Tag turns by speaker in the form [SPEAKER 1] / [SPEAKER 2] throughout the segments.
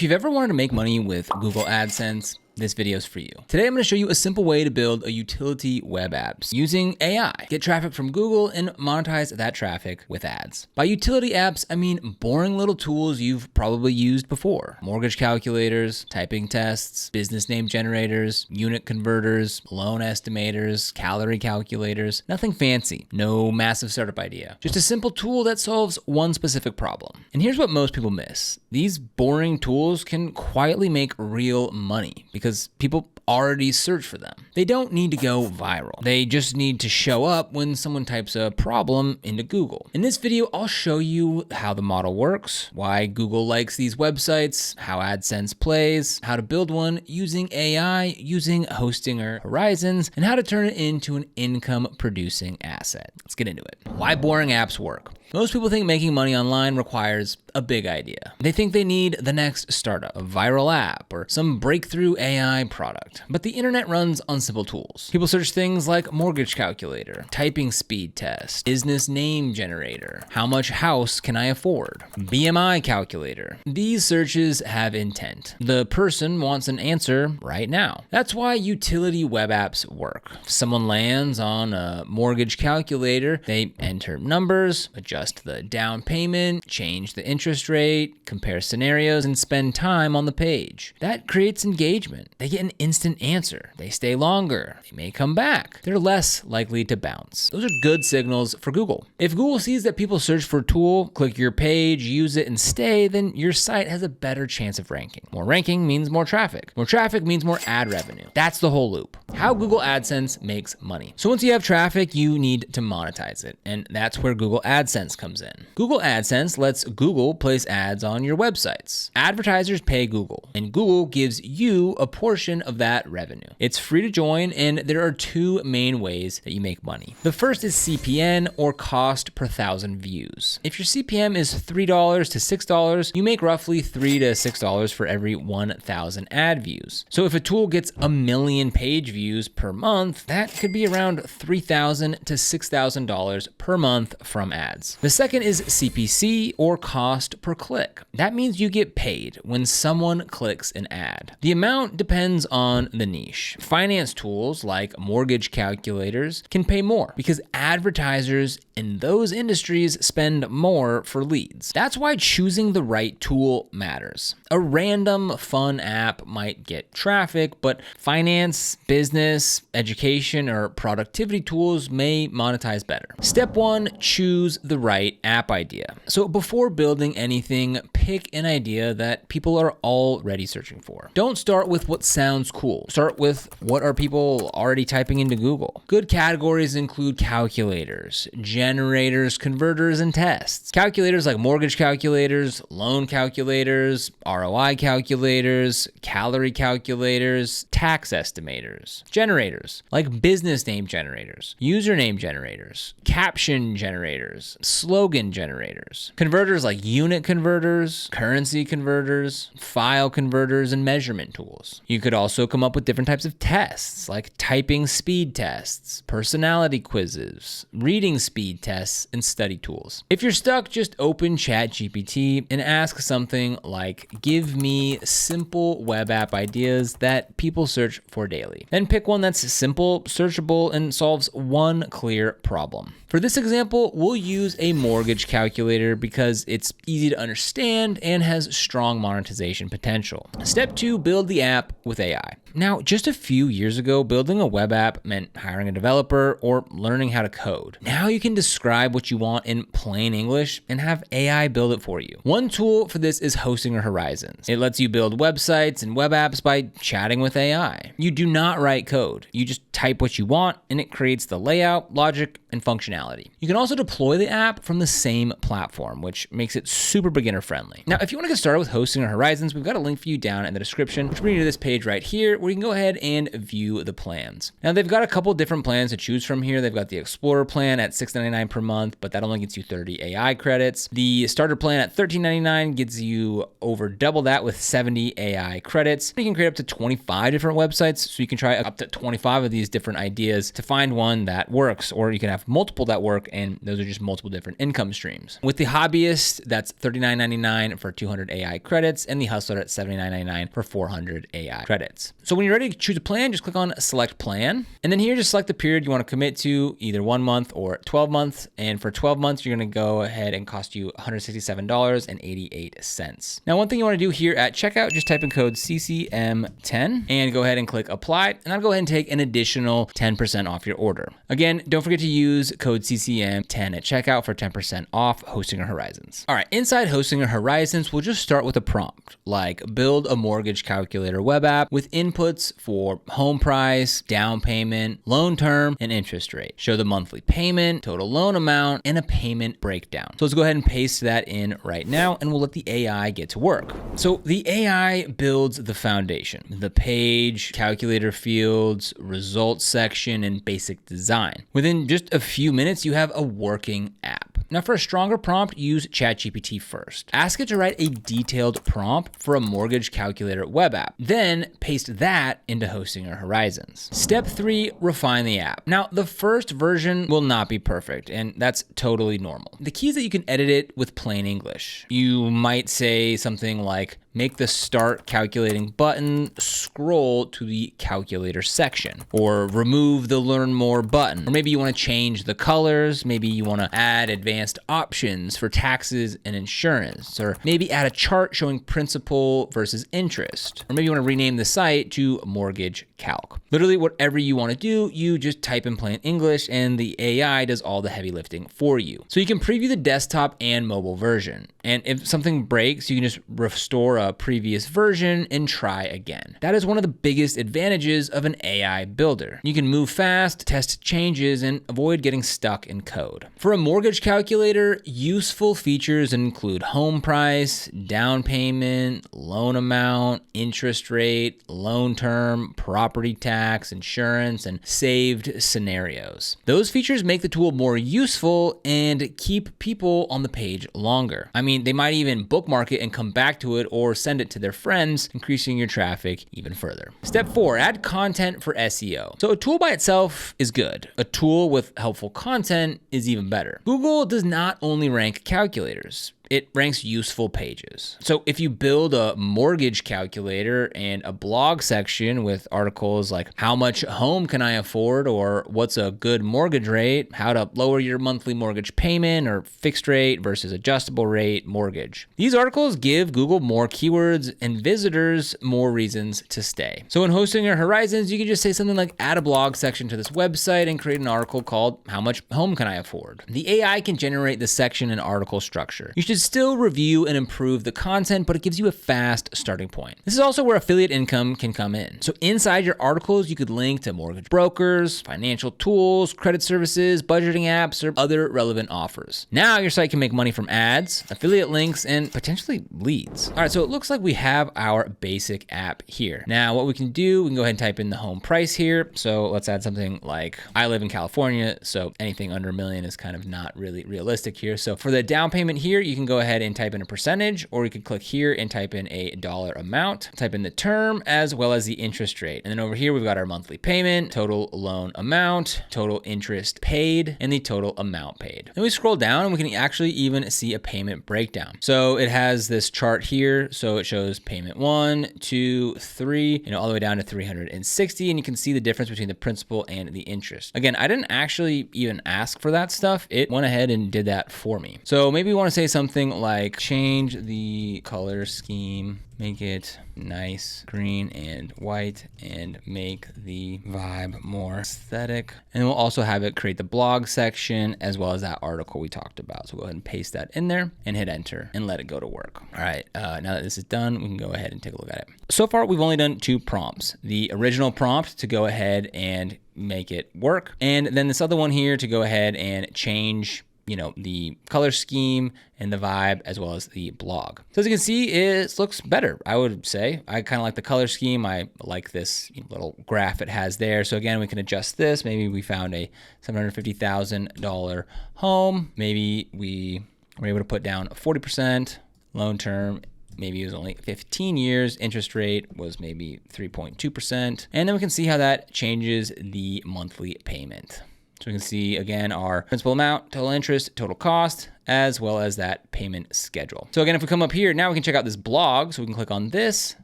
[SPEAKER 1] If you've ever wanted to make money with Google AdSense, this video is for you. Today, I'm going to show you a simple way to build a utility web apps using AI. Get traffic from Google and monetize that traffic with ads. By utility apps, I mean boring little tools you've probably used before. Mortgage calculators, typing tests, business name generators, unit converters, loan estimators, calorie calculators. Nothing fancy. No massive startup idea. Just a simple tool that solves one specific problem. And here's what most people miss. These boring tools can quietly make real money because people already search for them. They don't need to go viral. They just need to show up when someone types a problem into Google. In this video, I'll show you how the model works, why Google likes these websites, how AdSense plays, how to build one using AI, using hosting or horizons, and how to turn it into an income-producing asset. Let's get into it. Why boring apps work. Most people think making money online requires a big idea. They think they need the next startup, a viral app, or some breakthrough AI product. But the internet runs on simple tools. People search things like mortgage calculator, typing speed test, business name generator, how much house can I afford, BMI calculator. These searches have intent. The person wants an answer right now. That's why utility web apps work. If someone lands on a mortgage calculator, they enter numbers, adjust the down payment, change the interest rate, compare scenarios, and spend time on the page. That creates engagement. They get an instant answer. They stay longer. They may come back. They're less likely to bounce. Those are good signals for Google. If Google sees that people search for a tool, click your page, use it, and stay, then your site has a better chance of ranking. More ranking means more traffic. More traffic means more ad revenue. That's the whole loop. How Google AdSense makes money. So once you have traffic, you need to monetize it. And that's where Google AdSense comes in. Google AdSense lets Google place ads on your websites. Advertisers pay Google, and Google gives you a portion of that revenue. It's free to join, and there are two main ways that you make money. The first is CPN, or cost per thousand views. If your CPM is $3 to $6, you make roughly $3 to $6 for every 1,000 ad views. So if a tool gets 1 million page views per month, that could be around $3,000 to $6,000 per month from ads. The second is CPC, or cost per click. That means you get paid when someone clicks an ad. The amount depends on the niche. Finance tools like mortgage calculators can pay more because advertisers in those industries spend more for leads. That's why choosing the right tool matters. A random fun app might get traffic, but finance, business, education, or productivity tools may monetize better. Step 1, choose the right app idea. So before building anything, pick an idea that people are already searching for. Don't start with what sounds cool. Start with what are people already typing into Google. Good categories include calculators, generators, converters, and tests. Calculators like mortgage calculators, loan calculators, ROI calculators, calorie calculators, tax estimators. Generators like business name generators, username generators, caption generators, slogan generators. Converters like unit converters, currency converters, file converters, and measurement tools. You could also come up with different types of tests like typing speed tests, personality quizzes, reading speed tests, and study tools. If you're stuck, just open ChatGPT and ask something like, give me simple web app ideas that people search for daily. Then pick one that's simple, searchable, and solves one clear problem. For this example, we'll use a mortgage calculator because it's easy to understand and has strong monetization potential. Step 2, build the app with AI. Now, just a few years ago, building a web app meant hiring a developer or learning how to code. Now you can describe what you want in plain English and have AI build it for you. One tool for this is Hosting or Horizons. It lets you build websites and web apps by chatting with AI. You do not write code. You just type what you want and it creates the layout, logic, and functionality. You can also deploy the app from the same platform, which makes it super beginner friendly. Now, if you want to get started with Hosting or Horizons, we've got a link for you down in the description, which brings you to this page right here, where you can go ahead and view the plans. Now they've got a couple different plans to choose from here. They've got the Explorer plan at $6.99 per month, but that only gets you 30 AI credits. The starter plan at $13.99 gets you over double that with 70 AI credits. You can create up to 25 different websites, so you can try up to 25 of these different ideas to find one that works, or you can have multiple that work, and those are just multiple different income streams. With the hobbyist, that's $39.99 for 200 AI credits, and the hustler at $79.99 for 400 AI credits. So when you're ready to choose a plan, just click on select plan, and then here just select the period you want to commit to, either 1 month or 12 months. And for 12 months, you're going to go ahead and cost you $167.88. Now, one thing you want to do here at checkout, just type in code CCM10 and go ahead and click apply, and that'll go ahead and take an additional 10% off your order. Again, don't forget to use code CCM10 at checkout for 10% off Hostinger Horizons. All right, inside Hostinger Horizons, we'll just start with a prompt like build a mortgage calculator web app with inputs for home price, down payment, loan term, and interest rate. Show the monthly payment, total loan amount, and a payment breakdown. So let's go ahead and paste that in right now, and we'll let the AI get to work. So the AI builds the foundation, the page, calculator fields, results section, and basic design. Within just a few minutes, you have a working app. Now for a stronger prompt, use ChatGPT first. Ask it to write a detailed prompt for a mortgage calculator web app. Then paste that into Hostinger Horizons. Step 3, refine the app. Now the first version will not be perfect, and that's totally normal. The key is that you can edit it with plain English. You might say something like, make the start calculating button scroll to the calculator section, or remove the learn more button. Or maybe you want to change the colors. Maybe you want to add advanced options for taxes and insurance, or maybe add a chart showing principal versus interest. Or maybe you want to rename the site to Mortgage Calc. Literally whatever you want to do, you just type in plain English and the AI does all the heavy lifting for you. So you can preview the desktop and mobile version. And if something breaks, you can just restore a previous version and try again. That is one of the biggest advantages of an AI builder. You can move fast, test changes, and avoid getting stuck in code. For a mortgage calculator, useful features include home price, down payment, loan amount, interest rate, loan term, property tax, insurance, and saved scenarios. Those features make the tool more useful and keep people on the page longer. I mean, they might even bookmark it and come back to it or send it to their friends, increasing your traffic even further. Step 4, add content for SEO. So a tool by itself is good. A tool with helpful content is even better. Google does not only rank calculators, it ranks useful pages. So if you build a mortgage calculator and a blog section with articles like how much home can I afford, or what's a good mortgage rate, how to lower your monthly mortgage payment, or fixed rate versus adjustable rate mortgage. These articles give Google more keywords and visitors more reasons to stay. So in Hostinger Horizons, you can just say something like add a blog section to this website and create an article called how much home can I afford? The AI can generate the section and article structure. You should still review and improve the content, but it gives you a fast starting point. This is also where affiliate income can come in. So inside your articles, you could link to mortgage brokers, financial tools, credit services, budgeting apps, or other relevant offers. Now your site can make money from ads, affiliate links, and potentially leads. All right, so it looks like we have our basic app here. Now what we can do, we can go ahead and type in the home price here. So let's add something like, I live in California, so anything under $1 million is kind of not really realistic here. So for the down payment here, you can go ahead and type in a percentage, or you could click here and type in a dollar amount, type in the term as well as the interest rate. And then over here, we've got our monthly payment, total loan amount, total interest paid, and the total amount paid. Then we scroll down and we can actually even see a payment breakdown. So it has this chart here. So it shows payment 1, 2, 3, all the way down to 360. And you can see the difference between the principal and the interest. Again, I didn't actually even ask for that stuff. It went ahead and did that for me. So maybe we want to say something like change the color scheme, make it nice, green and white, and make the vibe more aesthetic. And we'll also have it create the blog section as well as that article we talked about. So go ahead and paste that in there and hit enter and let it go to work. All right, now that this is done, we can go ahead and take a look at it. So far, we've only done 2 prompts. The original prompt to go ahead and make it work, and then this other one here to go ahead and change the color scheme and the vibe, as well as the blog. So as you can see, it looks better, I would say. I kind of like the color scheme. I like this little graph it has there. So again, we can adjust this. Maybe we found a $750,000 home. Maybe we were able to put down 40% loan term. Maybe it was only 15 years. Interest rate was maybe 3.2%. And then we can see how that changes the monthly payment. So we can see, again, our principal amount, total interest, total cost, as well as that payment schedule. So again, if we come up here, now we can check out this blog. So we can click on this.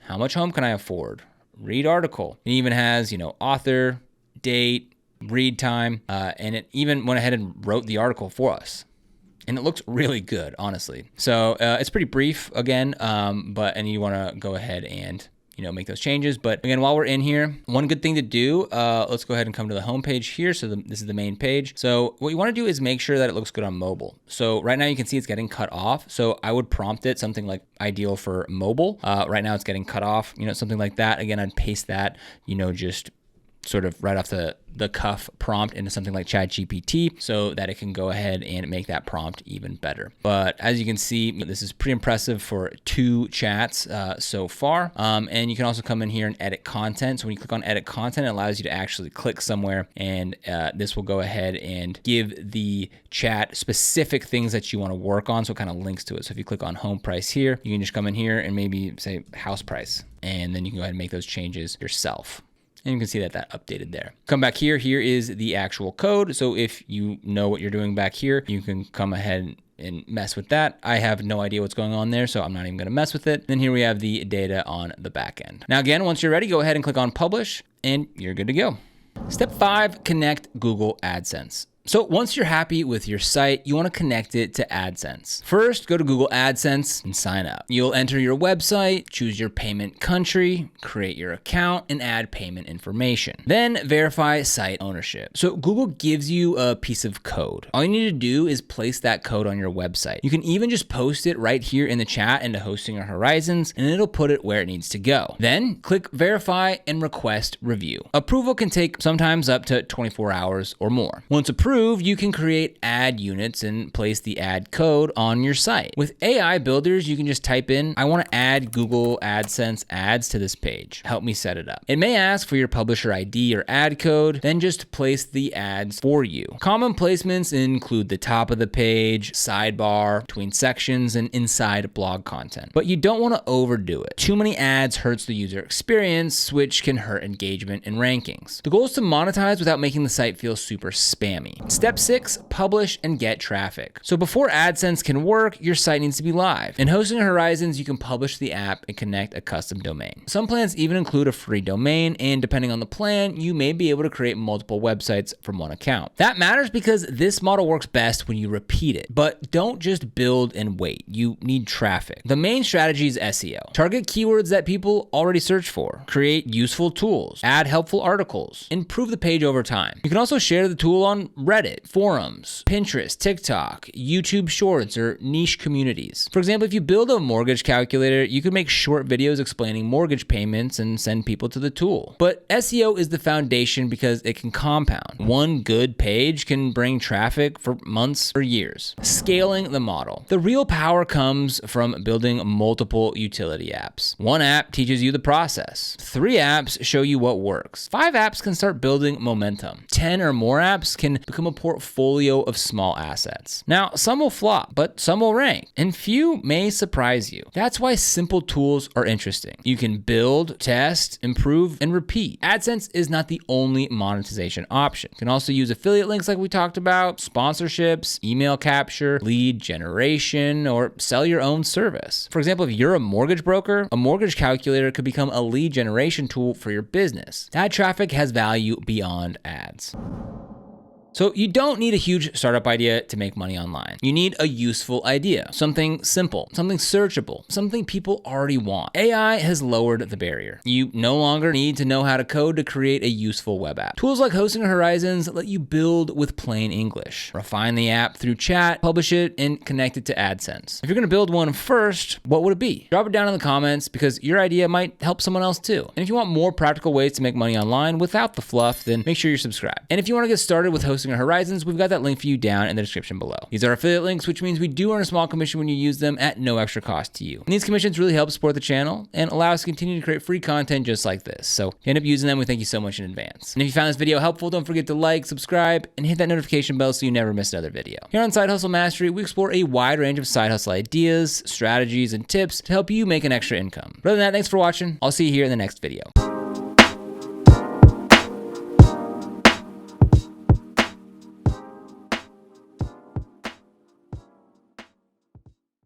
[SPEAKER 1] How much home can I afford? Read article. It even has, author, date, read time, and it even went ahead and wrote the article for us. And it looks really good, honestly. So it's pretty brief again, and you wanna go ahead and make those changes. But again, while we're in here, one good thing to do, let's go ahead and come to the home page here. So this is the main page. So what you want to do is make sure that it looks good on mobile. So right now you can see it's getting cut off. So I would prompt it something like ideal for mobile. Right now it's getting cut off, something like that. Again, I'd paste that, just sort of right off the cuff prompt into something like ChatGPT so that it can go ahead and make that prompt even better. But as you can see, this is pretty impressive for 2 chats so far. And you can also come in here and edit content. So when you click on edit content, it allows you to actually click somewhere, and this will go ahead and give the chat specific things that you want to work on. So it kind of links to it. So if you click on home price here, you can just come in here and maybe say house price, and then you can go ahead and make those changes yourself. And you can see that updated there. Come back here. Here is the actual code. So if you know what you're doing back here, you can come ahead and mess with that. I have no idea what's going on there, so I'm not even gonna mess with it. Then here we have the data on the back end. Now again, once you're ready, go ahead and click on publish, and you're good to go. Step 5, connect Google AdSense. So once you're happy with your site, you want to connect it to AdSense. First, go to Google AdSense and sign up. You'll enter your website, choose your payment country, create your account, and add payment information. Then verify site ownership. So Google gives you a piece of code. All you need to do is place that code on your website. You can even just post it right here in the chat into Hosting or Horizons, and it'll put it where it needs to go. Then click verify and request review. Approval can take sometimes up to 24 hours or more. Once approved, you can create ad units and place the ad code on your site. With AI builders, you can just type in, I want to add Google AdSense ads to this page. Help me set it up. It may ask for your publisher ID or ad code, then just place the ads for you. Common placements include the top of the page, sidebar, between sections, and inside blog content. But you don't want to overdo it. Too many ads hurts the user experience, which can hurt engagement and rankings. The goal is to monetize without making the site feel super spammy. Step 6, publish and get traffic. So before AdSense can work, your site needs to be live. In Hosting Horizons, you can publish the app and connect a custom domain. Some plans even include a free domain, and depending on the plan, you may be able to create multiple websites from one account. That matters because this model works best when you repeat it. But don't just build and wait. You need traffic. The main strategy is SEO. Target keywords that people already search for. Create useful tools. Add helpful articles. Improve the page over time. You can also share the tool on Reddit, forums, Pinterest, TikTok, YouTube Shorts, or niche communities. For example, if you build a mortgage calculator, you can make short videos explaining mortgage payments and send people to the tool. But SEO is the foundation because it can compound. One good page can bring traffic for months or years. Scaling the model. The real power comes from building multiple utility apps. One app teaches you the process. 3 apps show you what works. 5 apps can start building momentum. 10 or more apps can become a portfolio of small assets. Now, some will flop, but some will rank, and few may surprise you. That's why simple tools are interesting. You can build, test, improve, and repeat. AdSense is not the only monetization option. You can also use affiliate links like we talked about, sponsorships, email capture, lead generation, or sell your own service. For example, if you're a mortgage broker, a mortgage calculator could become a lead generation tool for your business. That traffic has value beyond ads. So you don't need a huge startup idea to make money online. You need a useful idea, something simple, something searchable, something people already want. AI has lowered the barrier. You no longer need to know how to code to create a useful web app. Tools like Hosting Horizons let you build with plain English. Refine the app through chat, publish it, and connect it to AdSense. If you're gonna build one first, what would it be? Drop it down in the comments because your idea might help someone else too. And if you want more practical ways to make money online without the fluff, then make sure you're subscribed. And if you wanna get started with Hosting our horizons, we've got that link for you down in the description below. These are affiliate links, which means we do earn a small commission when you use them at no extra cost to you. And these commissions really help support the channel and allow us to continue to create free content just like this. So if you end up using them, we thank you so much in advance. And if you found this video helpful, don't forget to like, subscribe, and hit that notification bell so you never miss another video. Here on Side Hustle Mastery, we explore a wide range of side hustle ideas, strategies, and tips to help you make an extra income. Other than that, thanks for watching. I'll see you here in the next video.